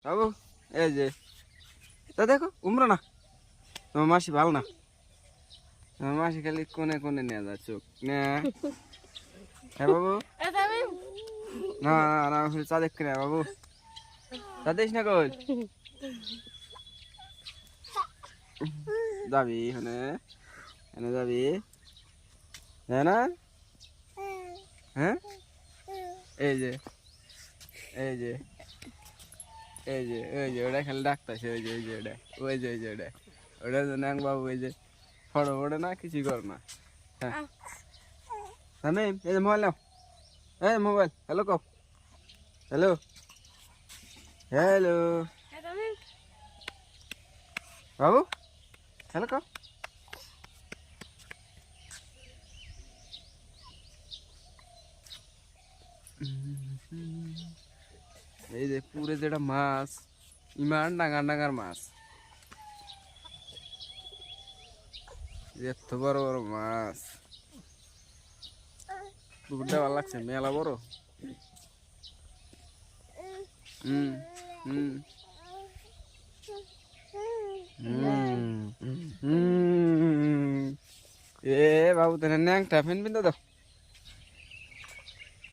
বাবু এই যে তা দেখো উমরো না তোমার মাসি ভালো না তোমার মাসি খালি কোনে কোনে নিয়ে যা চোখ নে হ্যাঁ বাবু না না না চা দেখি না বাবু চা দিস না কই যাবি এখানে এখানে যাবি হ্যাঁ না হ্যাঁ এই যে এই যে এই যে ওই যে ওটা খালি ডাকতেছে ওই যে ওটা ওই যে ওটা ওটার জন্য বাবু ওই যে ফটো ফটো না কিছুই কর না হ্যাঁ আমি এই যে মোবাইল নাও এই মোবাইল হ্যালো কও হ্যালো হ্যালো বাবু হ্যালো কও এই যে পুরে যেটা মাছ ইমান ডাঙার ডাঙার মাছ এত বড় বড় মাছ পুকুরটা ভালো লাগছে মেলা বড় হুম হুম এ বাবু তেনে ন্যাংটা ফেন বিন্দু দাও